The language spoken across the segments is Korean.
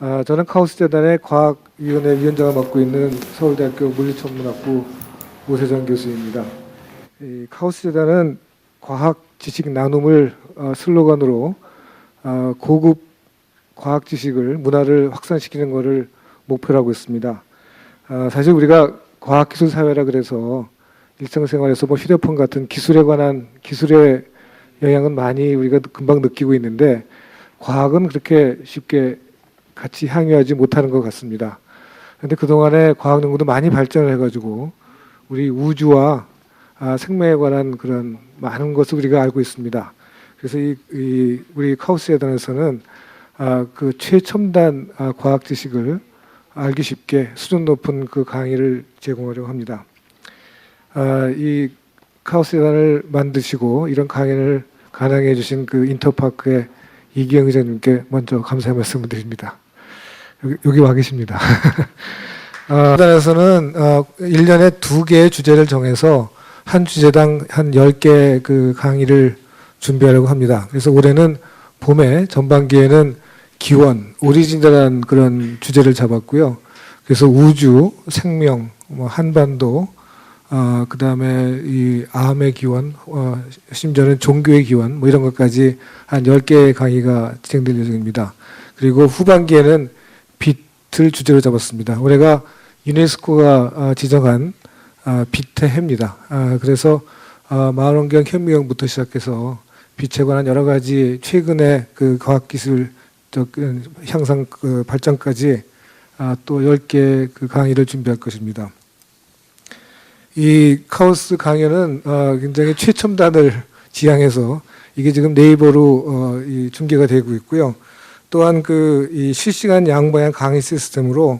저는 카오스재단의 과학위원회 위원장을 맡고 있는 서울대학교 물리천문학부 오세정 교수입니다. 이 카오스재단은 과학 지식 나눔을 슬로건으로 고급 과학 지식을 문화를 확산시키는 것을 목표로 하고 있습니다. 사실 우리가 과학기술 사회라 그래서 일상생활에서 뭐 휴대폰 같은 기술에 관한 기술의 영향은 많이 우리가 금방 느끼고 있는데 과학은 그렇게 쉽게 같이 향유하지 못하는 것 같습니다. 그런데 그동안에 과학 연구도 많이 발전을 해가지고 우리 우주와 생명에 관한 그런 많은 것을 우리가 알고 있습니다. 그래서 우리 카오스재단에서는 그 최첨단 과학 지식을 알기 쉽게 수준 높은 그 강의를 제공하려고 합니다. 이 카오스재단을 만드시고 이런 강의를 가능해 주신 그 인터파크의 이기영 의장님께 먼저 감사의 말씀을 드립니다. 여기 와 계십니다. 재단에서는 1년에 2개의 주제를 정해서 한 주제당 한 10개 그 강의를 준비하려고 합니다. 그래서 올해는 봄에 전반기에는 기원, 오리진이라는 그런 주제를 잡았고요. 그래서 우주, 생명, 뭐 한반도, 그 다음에 이 암의 기원, 심지어는 종교의 기원, 뭐 이런 것까지 한 10개의 강의가 진행될 예정입니다. 그리고 후반기에는 빛을 주제로 잡았습니다. 올해가 유네스코가 지정한 빛의 해입니다. 그래서 망원경 현미경부터 시작해서 빛에 관한 여러 가지 최근의 그 과학기술 향상 그 발전까지 또 10개 그 강의를 준비할 것입니다. 이 카오스 강연은 굉장히 최첨단을 지향해서 이게 지금 네이버로 중계가 되고 있고요. 또한 이 실시간 양방향 강의 시스템으로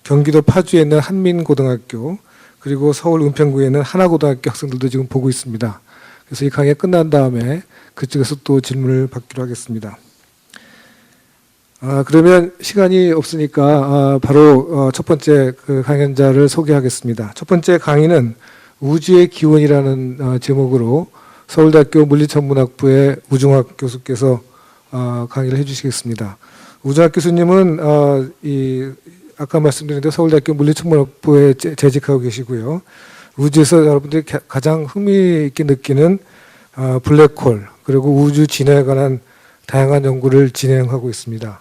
경기도 파주에 있는 한민고등학교 그리고 서울 은평구에 있는 하나고등학교 학생들도 지금 보고 있습니다. 그래서 이 강의가 끝난 다음에 그쪽에서 또 질문을 받기로 하겠습니다. 그러면 시간이 없으니까 바로 첫 번째 그 강연자를 소개하겠습니다. 첫 번째 강의는 우주의 기원이라는 제목으로 서울대학교 물리천문학부의 우중학 교수께서 강의를 해주시겠습니다. 우중학 교수님은 아까 말씀드린 대로 서울대학교 물리천문학부에 재직하고 계시고요. 우주에서 여러분들이 가장 흥미있게 느끼는 블랙홀 그리고 우주 진화에 관한 다양한 연구를 진행하고 있습니다.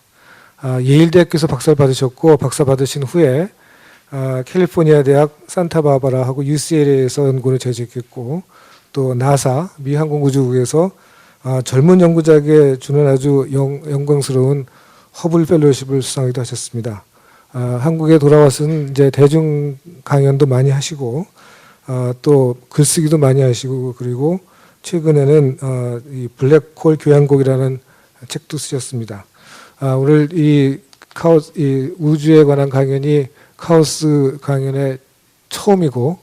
예일대학교에서 박사를 받으셨고 박사 받으신 후에 캘리포니아 대학 산타바바라하고 UCLA에서 연구를 재직했고 또 나사 미 항공우주국에서 젊은 연구자에게 주는 아주 영광스러운 허블 펠로우십을 수상하기도 하셨습니다. 한국에 돌아와서는 이제 대중 강연도 많이 하시고 또 글쓰기도 많이 하시고 그리고 최근에는 이 블랙홀 교양곡이라는 책도 쓰셨습니다. 오늘 이 우주에 관한 강연이 카오스 강연의 처음이고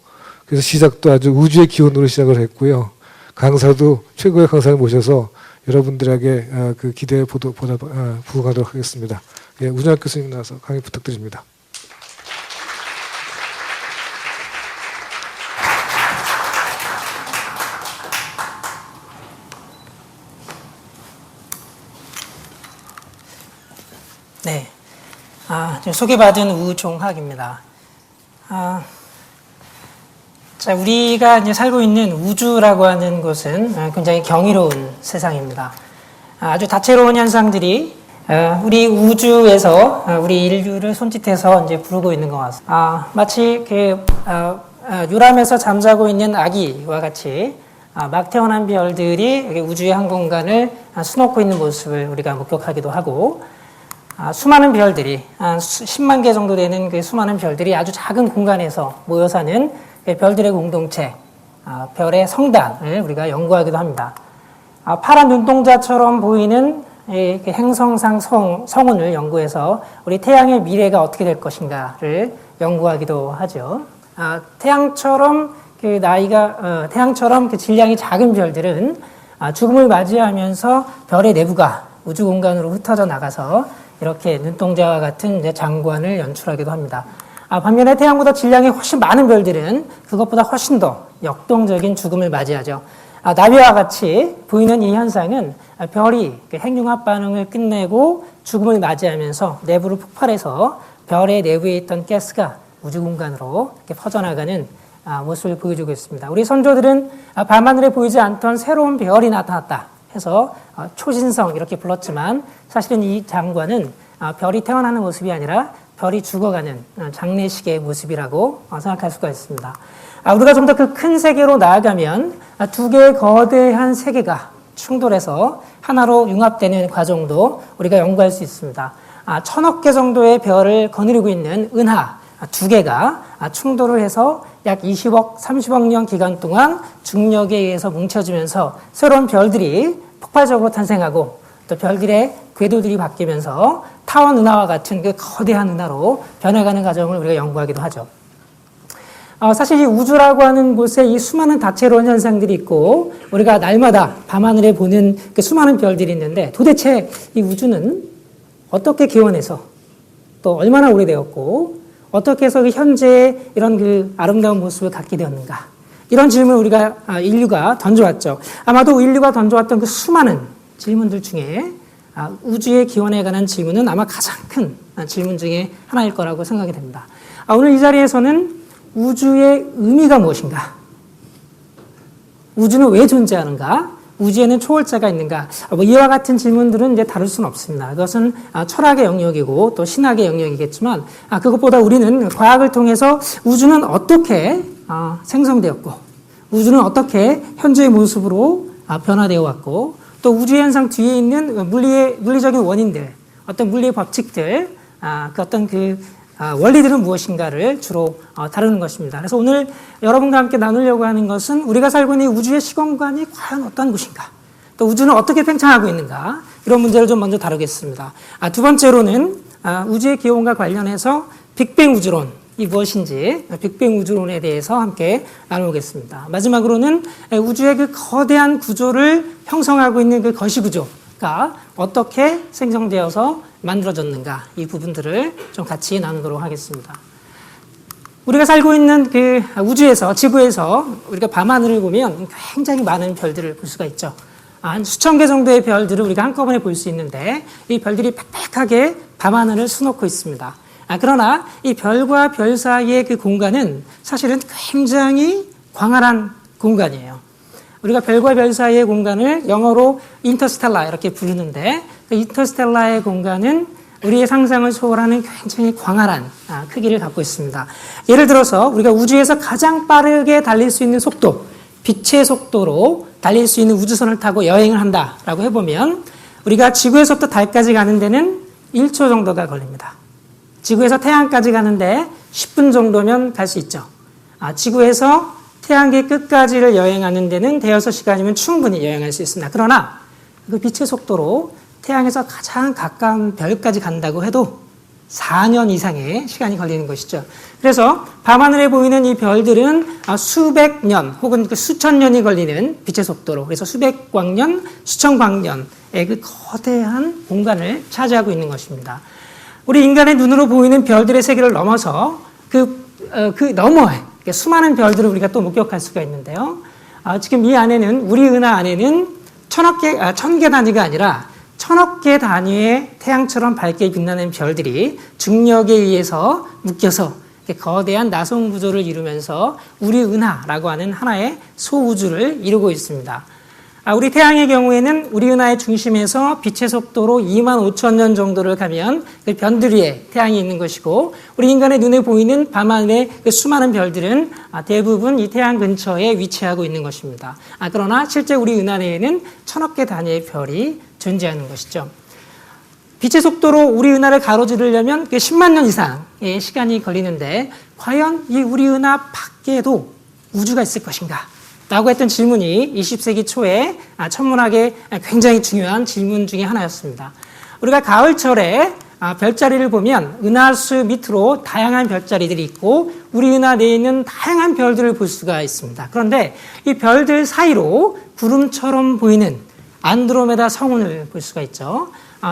그래서 시작도 아주 우주의 기원으로 시작을 했고요. 강사도 최고의 강사를 모셔서 여러분들에게 그 기대에 부응하도록 하겠습니다. 예, 우중학 교수님 나와서 강의 부탁드립니다. 네, 소개받은 우종학입니다. 자, 우리가 이제 살고 있는 우주라고 하는 곳은 굉장히 경이로운 세상입니다. 아주 다채로운 현상들이 우리 우주에서 우리 인류를 손짓해서 이제 부르고 있는 것 같습니다. 마치 요람에서 잠자고 있는 아기와 같이 막 태어난 별들이 우주의 한 공간을 수놓고 있는 모습을 우리가 목격하기도 하고 수많은 별들이 한 10만 개 정도 되는 그 수많은 별들이 아주 작은 공간에서 모여 사는 별들의 공동체, 별의 성단을 우리가 연구하기도 합니다. 파란 눈동자처럼 보이는 행성상 성운을 연구해서 우리 태양의 미래가 어떻게 될 것인가를 연구하기도 하죠. 태양처럼 태양처럼 질량이 작은 별들은 죽음을 맞이하면서 별의 내부가 우주 공간으로 흩어져 나가서 이렇게 눈동자와 같은 이제 장관을 연출하기도 합니다. 반면에 태양보다 질량이 훨씬 많은 별들은 그것보다 훨씬 더 역동적인 죽음을 맞이하죠. 나비와 같이 보이는 이 현상은 별이 핵융합 반응을 끝내고 죽음을 맞이하면서 내부로 폭발해서 별의 내부에 있던 가스가 우주 공간으로 이렇게 퍼져나가는 모습을 보여주고 있습니다. 우리 선조들은 밤하늘에 보이지 않던 새로운 별이 나타났다 해서 초신성 이렇게 불렀지만 사실은 이 장관은 별이 태어나는 모습이 아니라 별이 죽어가는 장례식의 모습이라고 생각할 수가 있습니다. 우리가 좀 더 그 큰 세계로 나아가면 두 개의 거대한 세계가 충돌해서 하나로 융합되는 과정도 우리가 연구할 수 있습니다. 1000억 개 정도의 별을 거느리고 있는 은하 두 개가 충돌을 해서 약 20억, 30억 년 기간 동안 중력에 의해서 뭉쳐지면서 새로운 별들이 폭발적으로 탄생하고 또 별들의 궤도들이 바뀌면서 타원 은하와 같은 그 거대한 은하로 변해가는 과정을 우리가 연구하기도 하죠. 사실 이 우주라고 하는 곳에 이 수많은 다채로운 현상들이 있고 우리가 날마다 밤하늘에 보는 그 수많은 별들이 있는데 도대체 이 우주는 어떻게 기원해서 또 얼마나 오래되었고 어떻게 해서 현재의 이런 그 아름다운 모습을 갖게 되었는가 이런 질문을 우리가 인류가 던져왔죠. 아마도 인류가 던져왔던 그 수많은 질문들 중에 우주의 기원에 관한 질문은 아마 가장 큰 질문 중에 하나일 거라고 생각이 됩니다. 오늘 이 자리에서는 우주의 의미가 무엇인가? 우주는 왜 존재하는가? 우주에는 초월자가 있는가? 이와 같은 질문들은 이제 다룰 수는 없습니다. 그것은 철학의 영역이고 또 신학의 영역이겠지만 그것보다 우리는 과학을 통해서 우주는 어떻게 생성되었고 우주는 어떻게 현재의 모습으로 변화되어 왔고 또 우주 현상 뒤에 있는 물리적인 원인들, 어떤 물리의 법칙들, 그 어떤 원리들은 무엇인가를 주로 다루는 것입니다. 그래서 오늘 여러분과 함께 나누려고 하는 것은 우리가 살고 있는 우주의 시공간이 과연 어떤 곳인가, 또 우주는 어떻게 팽창하고 있는가, 이런 문제를 좀 먼저 다루겠습니다. 두 번째로는 우주의 기원과 관련해서 빅뱅 우주론이 무엇인지 빅뱅 우주론에 대해서 함께 나누겠습니다. 마지막으로는 우주의 그 거대한 구조를 형성하고 있는 그 거시구조가 어떻게 생성되어서 만들어졌는가, 이 부분들을 좀 같이 나누도록 하겠습니다. 우리가 살고 있는 그 우주에서, 지구에서 우리가 밤하늘을 보면 굉장히 많은 별들을 볼 수가 있죠. 한 수천 개 정도의 별들을 우리가 한꺼번에 볼 수 있는데 이 별들이 빽빽하게 밤하늘을 수놓고 있습니다. 그러나 이 별과 별 사이의 그 공간은 사실은 굉장히 광활한 공간이에요. 우리가 별과 별 사이의 공간을 영어로 인터스텔라 이렇게 부르는데 그 인터스텔라의 공간은 우리의 상상을 초월하는 굉장히 광활한 크기를 갖고 있습니다. 예를 들어서 우리가 우주에서 가장 빠르게 달릴 수 있는 속도, 빛의 속도로 달릴 수 있는 우주선을 타고 여행을 한다라고 해보면 우리가 지구에서부터 달까지 가는 데는 1초 정도가 걸립니다. 지구에서 태양까지 가는데 10분 정도면 갈 수 있죠. 지구에서 태양계 끝까지를 여행하는 데는 대여섯 시간이면 충분히 여행할 수 있습니다. 그러나 그 빛의 속도로 태양에서 가장 가까운 별까지 간다고 해도 4년 이상의 시간이 걸리는 것이죠. 그래서 밤하늘에 보이는 이 별들은 수백 년 혹은 수천 년이 걸리는 빛의 속도로, 그래서 수백 광년, 수천 광년의 그 거대한 공간을 차지하고 있는 것입니다. 우리 인간의 눈으로 보이는 별들의 세계를 넘어서 그 너머에 수많은 별들을 우리가 또 목격할 수가 있는데요. 지금 이 안에는, 우리 은하 안에는 1000개 단위가 아니라 1000억 개 단위의 태양처럼 밝게 빛나는 별들이 중력에 의해서 묶여서 거대한 나성 구조를 이루면서 우리 은하라고 하는 하나의 소우주를 이루고 있습니다. 우리 태양의 경우에는 우리 은하의 중심에서 빛의 속도로 25,000년 정도를 가면 그 변두리 위에 태양이 있는 것이고, 우리 인간의 눈에 보이는 밤하늘의 그 수많은 별들은 대부분 이 태양 근처에 위치하고 있는 것입니다. 그러나 실제 우리 은하 내에는 1000억 개 단위의 별이 존재하는 것이죠. 빛의 속도로 우리 은하를 가로지르려면 10만 년 이상의 시간이 걸리는데 과연 이 우리 은하 밖에도 우주가 있을 것인가? 라고 했던 질문이 20세기 초에 천문학의 굉장히 중요한 질문 중에 하나였습니다. 우리가 가을철에 별자리를 보면 은하수 밑으로 다양한 별자리들이 있고 우리 은하 내에 있는 다양한 별들을 볼 수가 있습니다. 그런데 이 별들 사이로 구름처럼 보이는 안드로메다 성운을 볼 수가 있죠.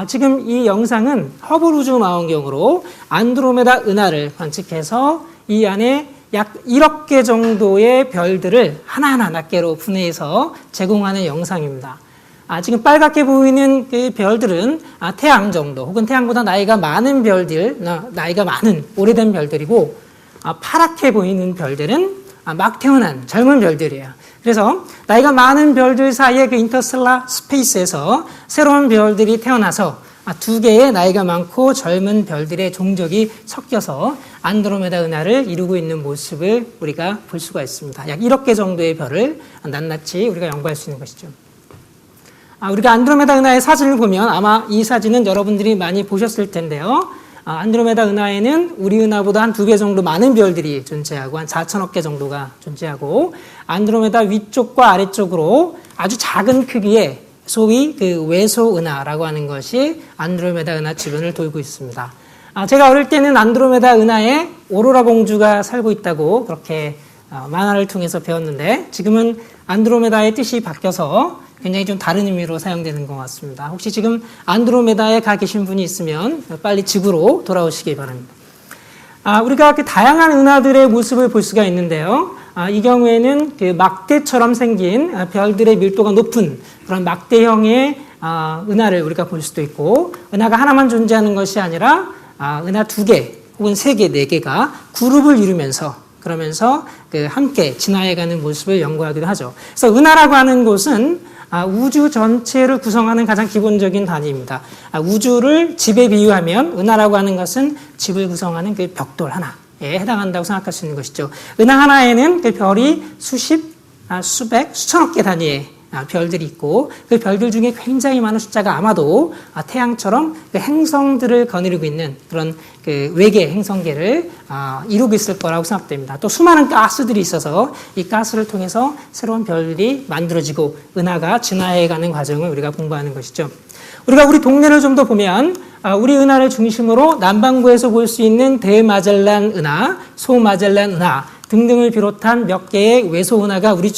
지금 이 영상은 허블 우주망원경으로 안드로메다 은하를 관측해서 이 안에 약 1억 개 정도의 별들을 하나하나 낱개로 분해해서 제공하는 영상입니다. 지금 빨갛게 보이는 그 별들은 태양 정도 혹은 태양보다 나이가 많은 별들, 나이가 많은 오래된 별들이고, 파랗게 보이는 별들은 막 태어난 젊은 별들이에요. 그래서 나이가 많은 별들 사이에 그 인터스텔라 스페이스에서 새로운 별들이 태어나서 두 개의 나이가 많고 젊은 별들의 종족이 섞여서 안드로메다 은하를 이루고 있는 모습을 우리가 볼 수가 있습니다. 약 1억 개 정도의 별을 낱낱이 우리가 연구할 수 있는 것이죠. 우리가 안드로메다 은하의 사진을 보면 아마 이 사진은 여러분들이 많이 보셨을 텐데요. 안드로메다 은하에는 우리 은하보다 한 2배 정도 많은 별들이 존재하고 한 4천억 개 정도가 존재하고, 안드로메다 위쪽과 아래쪽으로 아주 작은 크기의 소위 그 외소 은하라고 하는 것이 안드로메다 은하 주변을 돌고 있습니다. 제가 어릴 때는 안드로메다 은하에 오로라 공주가 살고 있다고 그렇게 만화를 통해서 배웠는데, 지금은 안드로메다의 뜻이 바뀌어서 굉장히 좀 다른 의미로 사용되는 것 같습니다. 혹시 지금 안드로메다에 가 계신 분이 있으면 빨리 지구로 돌아오시기 바랍니다. 우리가 그 다양한 은하들의 모습을 볼 수가 있는데요. 이 경우에는 그 막대처럼 생긴 별들의 밀도가 높은 그런 막대형의 은하를 우리가 볼 수도 있고, 은하가 하나만 존재하는 것이 아니라 은하 2개 혹은 3개, 4개가 그룹을 이루면서 그러면서 그 함께 진화해가는 모습을 연구하기도 하죠. 그래서 은하라고 하는 곳은 우주 전체를 구성하는 가장 기본적인 단위입니다. 우주를 집에 비유하면 은하라고 하는 것은 집을 구성하는 그 벽돌 하나에 해당한다고 생각할 수 있는 것이죠. 은하 하나에는 그 별이 수십, 수백, 수천억 개 단위의 별들이 있고, 그 별들 중에 굉장히 많은 숫자가 아마도 태양처럼 그 행성들을 거느리고 있는 그런 그 외계 행성계를 이루고 있을 거라고 생각됩니다. 또 수많은 가스들이 있어서 이 가스를 통해서 새로운 별들이 만들어지고 은하가 진화해가는 과정을 우리가 공부하는 것이죠. 우리가 우리 동네를 좀 더 보면 우리 은하를 중심으로 남반구에서 볼 수 있는 대마젤란 은하, 소마젤란 은하 등등을 비롯한 몇 개의 외소 은하가 우리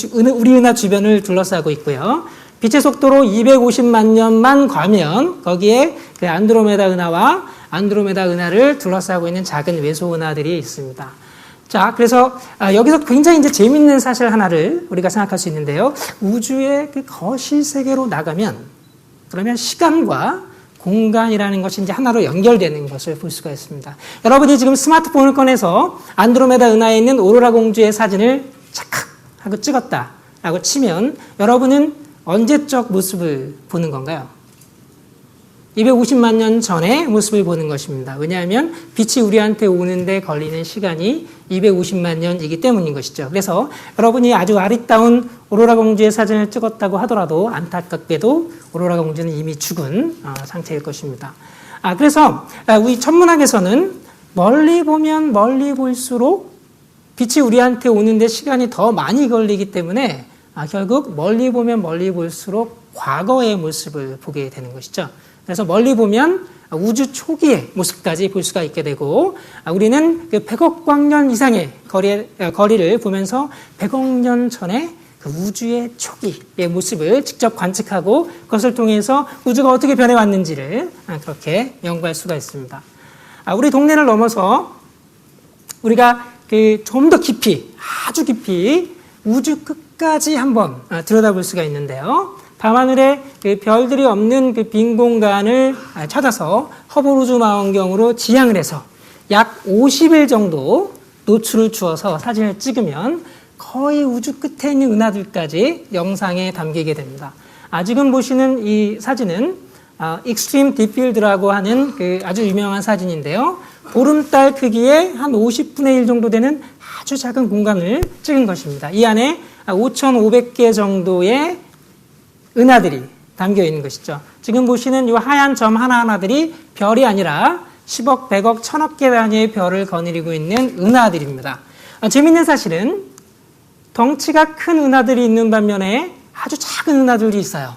은하 주변을 둘러싸고 있고요. 빛의 속도로 250만 년만 가면 거기에 그 안드로메다 은하와 안드로메다 은하를 둘러싸고 있는 작은 외소 은하들이 있습니다. 자, 그래서 여기서 굉장히 이제 재밌는 사실 하나를 우리가 생각할 수 있는데요. 우주의 그 거실 세계로 나가면 그러면 시간과 공간이라는 것이 이제 하나로 연결되는 것을 볼 수가 있습니다. 여러분이 지금 스마트폰을 꺼내서 안드로메다 은하에 있는 오로라 공주의 사진을 착각 하고 찍었다라고 치면 여러분은 언제적 모습을 보는 건가요? 250만 년 전의 모습을 보는 것입니다. 왜냐하면 빛이 우리한테 오는데 걸리는 시간이 250만 년이기 때문인 것이죠. 그래서 여러분이 아주 아리따운 오로라 공주의 사진을 찍었다고 하더라도 안타깝게도 오로라 공주는 이미 죽은 상태일 것입니다. 그래서 우리 천문학에서는 멀리 보면 멀리 볼수록 빛이 우리한테 오는데 시간이 더 많이 걸리기 때문에 결국 멀리 보면 멀리 볼수록 과거의 모습을 보게 되는 것이죠. 그래서 멀리 보면 우주 초기의 모습까지 볼 수가 있게 되고, 우리는 그 100억 광년 이상의 거리를 보면서 100억 년 전에 그 우주의 초기의 모습을 직접 관측하고 그것을 통해서 우주가 어떻게 변해왔는지를 그렇게 연구할 수가 있습니다. 우리 동네를 넘어서 우리가 그 좀 더 깊이, 아주 깊이 우주 끝까지 한번 들여다볼 수가 있는데요. 밤하늘에 그 별들이 없는 그 빈 공간을 찾아서 허블 우주망원경으로 지향을 해서 약 50일 정도 노출을 주어서 사진을 찍으면 거의 우주 끝에 있는 은하들까지 영상에 담기게 됩니다. 지금 보시는 이 사진은 익스트림 딥필드라고 하는 그 아주 유명한 사진인데요. 보름달 크기의 한 50분의 1 정도 되는 아주 작은 공간을 찍은 것입니다. 이 안에 5,500개 정도의 은하들이 담겨 있는 것이죠. 지금 보시는 이 하얀 점 하나하나들이 별이 아니라 10억, 100억, 1000억 개 단위의 별을 거느리고 있는 은하들입니다. 재미있는 사실은 덩치가 큰 은하들이 있는 반면에 아주 작은 은하들이 있어요.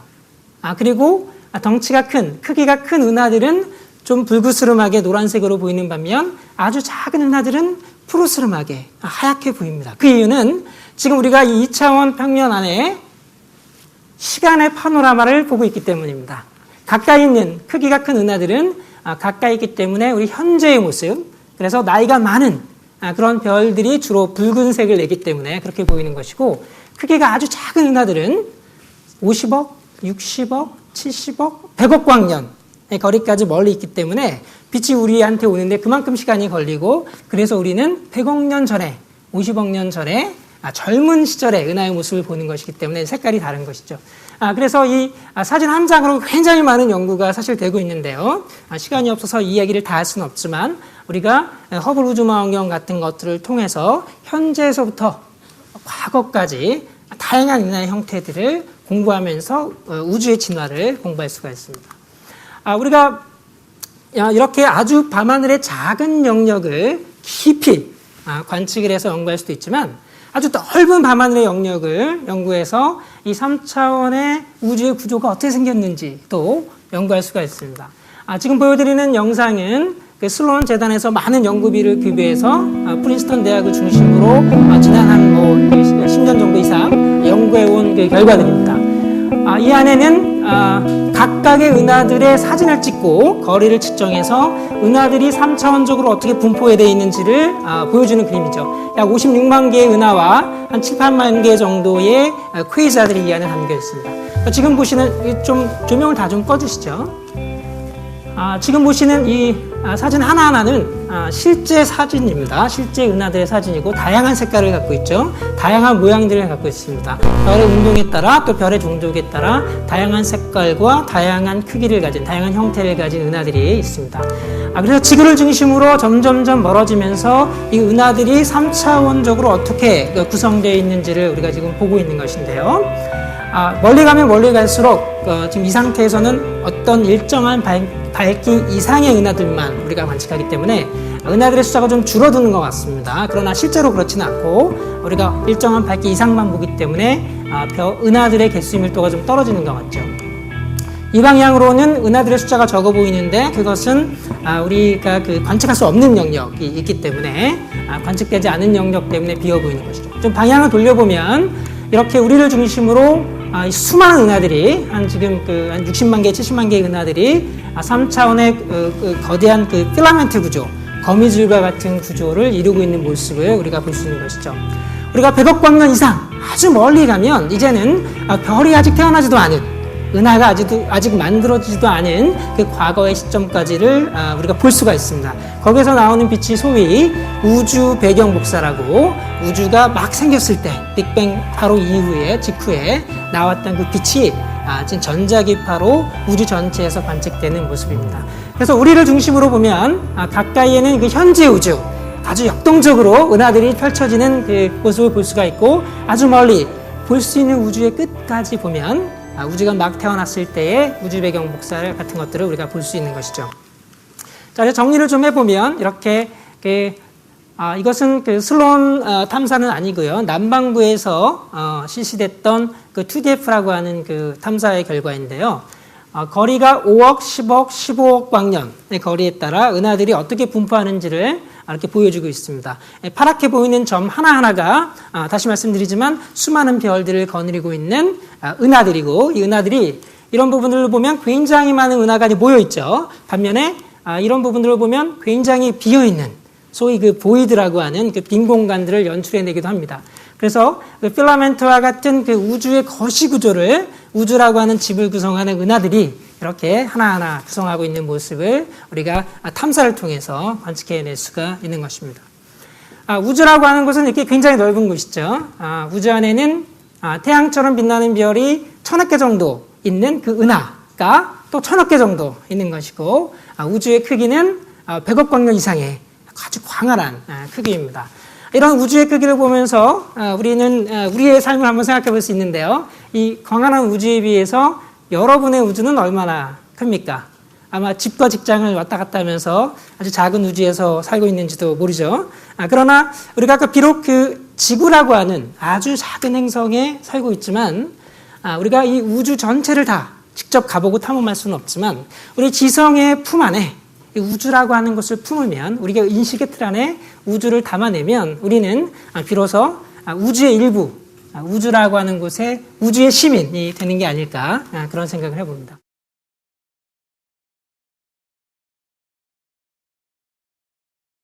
그리고 덩치가 큰, 크기가 큰 은하들은 좀 불그스름하게 노란색으로 보이는 반면 아주 작은 은하들은 푸르스름하게 하얗게 보입니다. 그 이유는 지금 우리가 이 2차원 평면 안에 시간의 파노라마를 보고 있기 때문입니다. 가까이 있는 크기가 큰 은하들은 가까이 있기 때문에 우리 현재의 모습, 그래서 나이가 많은 그런 별들이 주로 붉은색을 내기 때문에 그렇게 보이는 것이고, 크기가 아주 작은 은하들은 50억, 60억, 70억, 100억 광년의 거리까지 멀리 있기 때문에 빛이 우리한테 오는데 그만큼 시간이 걸리고, 그래서 우리는 100억 년 전에, 50억 년 전에 젊은 시절의 은하의 모습을 보는 것이기 때문에 색깔이 다른 것이죠. 그래서 이 사진 한 장으로 굉장히 많은 연구가 사실 되고 있는데요. 시간이 없어서 이 이야기를 다 할 수는 없지만, 우리가 허블 우주망원경 같은 것들을 통해서 현재에서부터 과거까지 다양한 은하의 형태들을 공부하면서 우주의 진화를 공부할 수가 있습니다. 우리가 이렇게 아주 밤하늘의 작은 영역을 깊이 관측을 해서 연구할 수도 있지만, 아주 넓은 밤하늘의 영역을 연구해서 이 3차원의 우주의 구조가 어떻게 생겼는지도 연구할 수가 있습니다. 지금 보여드리는 영상은 그 슬론 재단에서 많은 연구비를 기부해서 프린스턴 대학을 중심으로 지난 한 10년 정도 이상 연구해온 그 결과들입니다. 이 안에는 각각의 은하들의 사진을 찍고 거리를 측정해서 은하들이 3차원적으로 어떻게 분포되어 있는지를 보여주는 그림이죠. 약 56만 개의 은하와 한 7, 8만 개 정도의 퀘이자들이 이 안에 담겨 있습니다. 지금 보시는, 좀 조명을 다 좀 꺼주시죠. 지금 보시는 이 사진 하나하나는 실제 사진입니다. 실제 은하들의 사진이고 다양한 색깔을 갖고 있죠. 다양한 모양들을 갖고 있습니다. 별의 운동에 따라, 또 별의 종족에 따라 다양한 색깔과 다양한 크기를 가진, 다양한 형태를 가진 은하들이 있습니다. 그래서 지구를 중심으로 점점점 멀어지면서 이 은하들이 3차원적으로 어떻게 구성되어 있는지를 우리가 지금 보고 있는 것인데요. 멀리 가면 멀리 갈수록 지금 이 상태에서는 어떤 일정한 밝기 이상의 은하들만 우리가 관측하기 때문에 은하들의 숫자가 좀 줄어드는 것 같습니다. 그러나 실제로 그렇지는 않고 우리가 일정한 밝기 이상만 보기 때문에 은하들의 개수 밀도가 좀 떨어지는 것 같죠. 이 방향으로는 은하들의 숫자가 적어 보이는데, 그것은 우리가 관측할 수 없는 영역이 있기 때문에, 관측되지 않은 영역 때문에 비어 보이는 것이죠. 좀 방향을 돌려보면 이렇게 우리를 중심으로 수많은 은하들이 지금 한 60만 개, 70만 개의 은하들이 3차원의 거대한 필라멘트 구조, 거미줄과 같은 구조를 이루고 있는 모습을 우리가 볼 수 있는 것이죠. 우리가 100억 광년 이상 아주 멀리 가면 이제는 별이 아직 태어나지도 않은, 은하가 아직 만들어지지도 않은 그 과거의 시점까지를 우리가 볼 수가 있습니다. 거기서 나오는 빛이 소위 우주 배경 복사라고, 우주가 막 생겼을 때 빅뱅 바로 직후에 나왔던 그 빛이 지금 전자기파로 우주 전체에서 관측되는 모습입니다. 그래서 우리를 중심으로 보면 가까이에는 그 현재 우주, 아주 역동적으로 은하들이 펼쳐지는 그 모습을 볼 수가 있고, 아주 멀리 볼 수 있는 우주의 끝까지 보면 우주가 막 태어났을 때의 우주 배경 복사 같은 것들을 우리가 볼 수 있는 것이죠. 자, 그래서 정리를 좀 해보면 이렇게 이것은 슬론 탐사는 아니고요. 남반구에서 실시됐던 2DF라고 하는 탐사의 결과인데요. 거리가 5억, 10억, 15억 광년의 거리에 따라 은하들이 어떻게 분포하는지를 이렇게 보여주고 있습니다. 파랗게 보이는 점 하나하나가 다시 말씀드리지만 수많은 별들을 거느리고 있는 은하들이고, 이 은하들이 이런 부분들을 보면 굉장히 많은 은하가 모여 있죠. 반면에 이런 부분들을 보면 굉장히 비어 있는, 소위 보이드라고 하는 빈 공간들을 연출해내기도 합니다. 그래서 필라멘트와 같은 우주의 거시 구조를, 우주라고 하는 집을 구성하는 은하들이 이렇게 하나하나 구성하고 있는 모습을 우리가 탐사를 통해서 관측해낼 수가 있는 것입니다. 우주라고 하는 것은 이렇게 굉장히 넓은 곳이죠. 우주 안에는 태양처럼 빛나는 별이 1000억 개 정도 있는 그 은하가 또 1000억 개 정도 있는 것이고, 우주의 크기는 100억 광년 이상의 아주 광활한 크기입니다. 이런 우주의 크기를 보면서 우리는 우리의 삶을 한번 생각해 볼 수 있는데요. 이 광활한 우주에 비해서 여러분의 우주는 얼마나 큽니까? 아마 집과 직장을 왔다 갔다 하면서 아주 작은 우주에서 살고 있는지도 모르죠. 그러나 우리가 비록 지구라고 하는 아주 작은 행성에 살고 있지만, 우리가 이 우주 전체를 다 직접 가보고 탐험할 수는 없지만, 우리 지성의 품 안에 이 우주라고 하는 것을 품으면, 우리가 인식의 틀 안에 우주를 담아내면 우리는 비로소 우주의 일부, 우주라고 하는 곳에 우주의 시민이 되는 게 아닐까, 그런 생각을 해봅니다.